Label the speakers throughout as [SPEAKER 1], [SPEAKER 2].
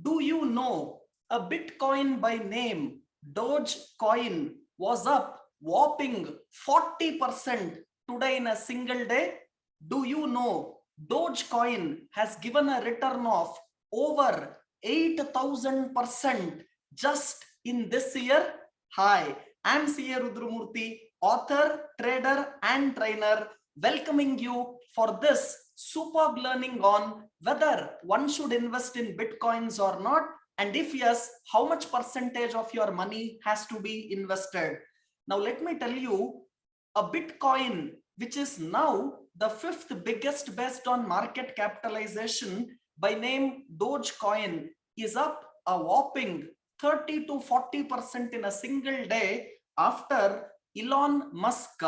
[SPEAKER 1] Do you know a Bitcoin by name Dogecoin was up whopping 40% today in a single day? Do you know Dogecoin has given a return of over 8,000% just in this year? Hi, I'm CA Rudramurthy, author, trader, and trainer, welcoming you for this superb learning on whether one should invest in Bitcoins or not, and if yes, how much percentage of your money has to be invested. Now, let me tell you, a Bitcoin, which is now the fifth biggest based on market capitalization by name Dogecoin, is up a whopping 30 to 40% in a single day after Elon Musk,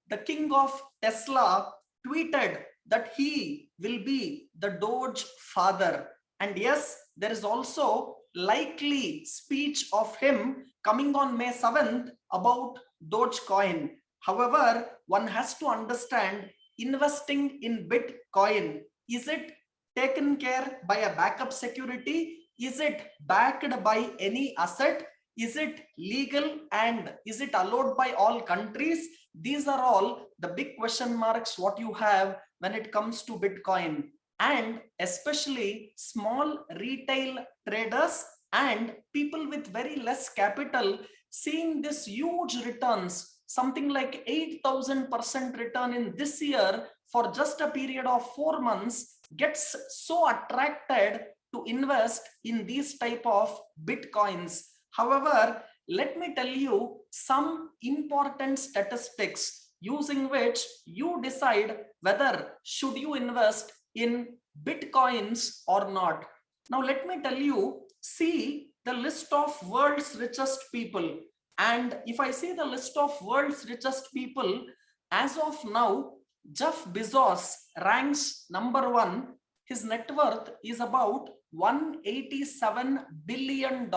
[SPEAKER 1] the king of Tesla, tweeted that he will be the Doge father. And yes, there is also likely speech of him coming on May 7th about Dogecoin. However, one has to understand investing in Bitcoin. Is it taken care by a backup security? Is it backed by any asset? Is it legal and is it allowed by all countries? These are all the big question marks what you have when it comes to Bitcoin, and especially small retail traders and people with very less capital seeing this huge returns, something like 8,000% return in this year for just a period of 4 months, gets so attracted to invest in these type of Bitcoins. However, let me tell you some important statistics using which you decide whether should you invest in Bitcoins or not. Now, let me tell you, see the list of world's richest people. And if I see the list of world's richest people, as of now, Jeff Bezos ranks number 1. His net worth is about $187 billion.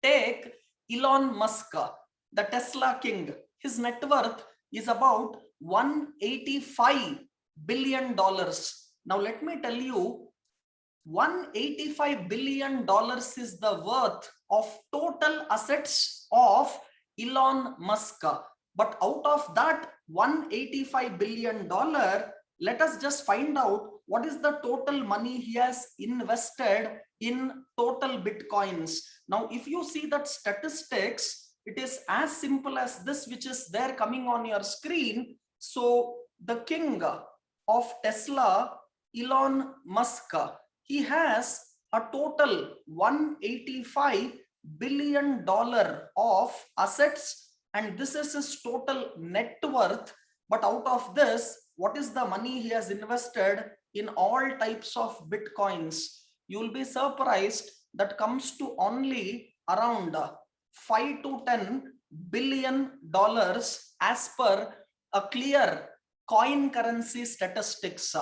[SPEAKER 1] Take Elon Musk, the Tesla king. His net worth is about $185 billion. Now, let me tell you, $185 billion is the worth of total assets of Elon Musk. But out of that $185 billion, let us just find out what is the total money he has invested in total Bitcoins. Now, if you see that statistics, it is as simple as this, which is there coming on your screen. So the king of Tesla, Elon Musk, he has a total $185 billion of assets, and this is his total net worth. But out of this, what is the money he has invested in all types of Bitcoins? You will be surprised, that comes to only around 5 to 10 billion dollars as per a clear coin currency statistics.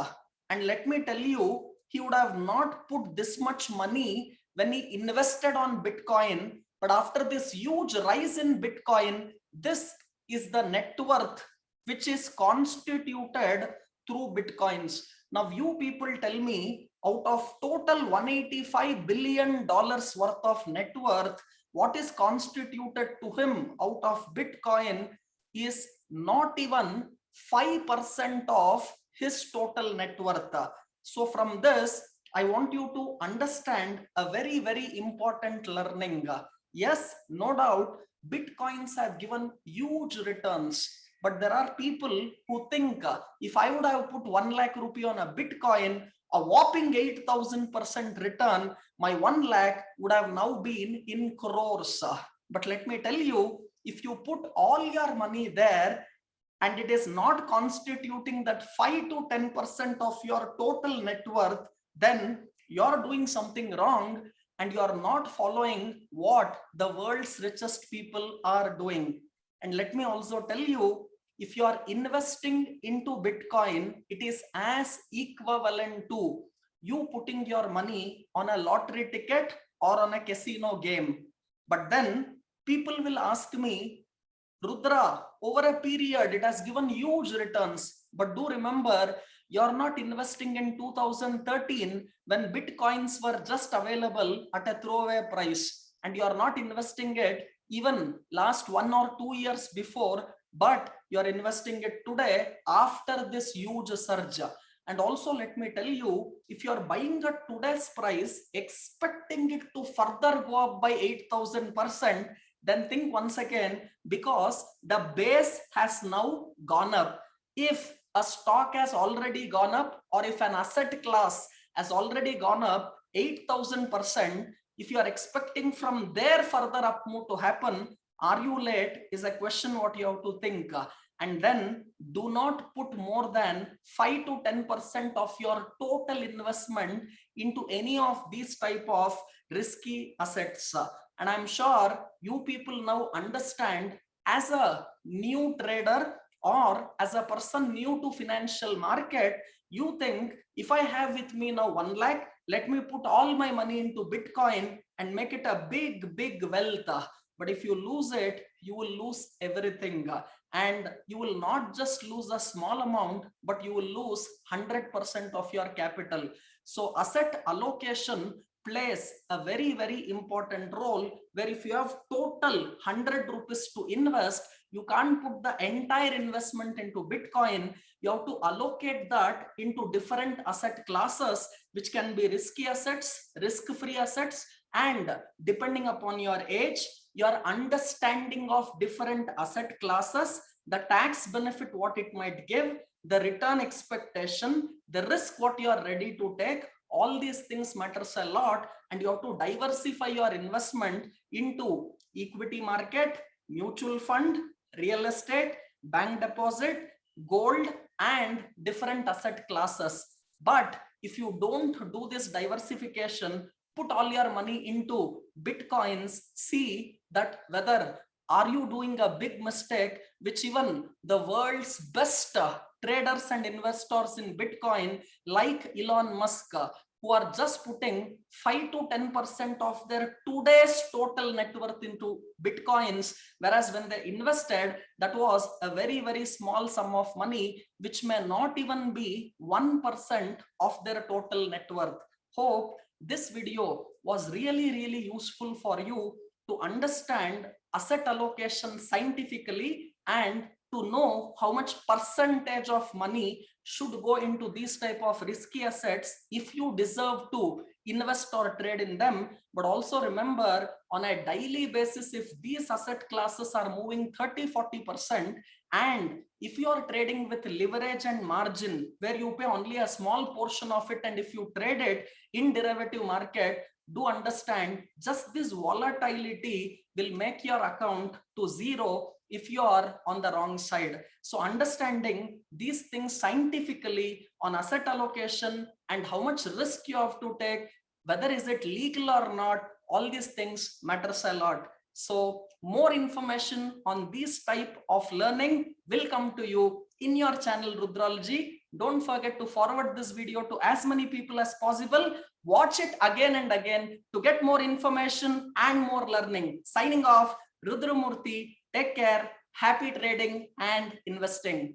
[SPEAKER 1] And let me tell you, he would have not put this much money when he invested on Bitcoin, but after this huge rise in Bitcoin, this is the net worth which is constituted through Bitcoins. Now, you people tell me, out of total $185 billion worth of net worth, what is constituted to him out of Bitcoin is not even 5% of his total net worth. So from this, I want you to understand a very, very important learning. Yes, no doubt, Bitcoins have given huge returns. But there are people who think if I would have put 1 lakh rupee on a Bitcoin, a whopping 8,000% return, my 1 lakh would have now been in crores. But let me tell you, if you put all your money there and it is not constituting that 5 to 10% of your total net worth, then you're doing something wrong and you're not following what the world's richest people are doing. And let me also tell you, if you are investing into Bitcoin, it is as equivalent to you putting your money on a lottery ticket or on a casino game. But then people will ask me, Rudra, over a period, it has given huge returns. But do remember, You're not investing in 2013 when Bitcoins were just available at a throwaway price. And you're not investing it even last 1 or 2 years before, but you're investing it today after this huge surge. And also, let me tell you, if you're buying at today's price, expecting it to further go up by 8,000%, then think once again, because the base has now gone up. If a stock has already gone up, or if an asset class has already gone up 8,000%, if you are expecting from there further up move to happen, are you late is a question what you have to think. And then do not put more than 5 to 10% of your total investment into any of these type of risky assets. And I'm sure you people now understand, as a new trader or as a person new to financial market, you think if I have with me now 1 lakh, let me put all my money into Bitcoin and make it a big wealth. But if you lose it, you will lose everything. And you will not just lose a small amount, but you will lose 100% of your capital. So asset allocation plays a very important role, where if you have total 100 rupees to invest, you can't put the entire investment into Bitcoin. You have to allocate that into different asset classes, which can be risky assets, risk-free assets, and depending upon your age, your understanding of different asset classes, the tax benefit what it might give, the return expectation, the risk what you are ready to take, all these things matters a lot. And you have to diversify your investment into equity market, mutual fund, real estate, bank deposit, gold, and different asset classes. But if you don't do this diversification, put all your money into Bitcoins, see that whether are you doing a big mistake, which even the world's best traders and investors in Bitcoin, like Elon Musk, who are just putting 5 to 10% of their today's total net worth into Bitcoins, whereas when they invested, that was a very small sum of money, which may not even be 1% of their total net worth. Hope this video was really useful for you to understand asset allocation scientifically, and to know how much percentage of money should go into these type of risky assets if you deserve to invest or trade in them. But also remember, on a daily basis, if these asset classes are moving 30-40%, and if you are trading with leverage and margin, where you pay only a small portion of it, and if you trade it in derivative market, do understand just this volatility will make your account to zero if you are on the wrong side. So understanding these things scientifically on asset allocation and how much risk you have to take, whether is it legal or not, all these things matters a lot. So more information on this type of learning will come to you in your channel Rudraology. Don't forget to forward this video to as many people as possible. Watch it again and again to get more information and more learning. Signing off, Rudraamurthy. Take care. Happy trading and investing.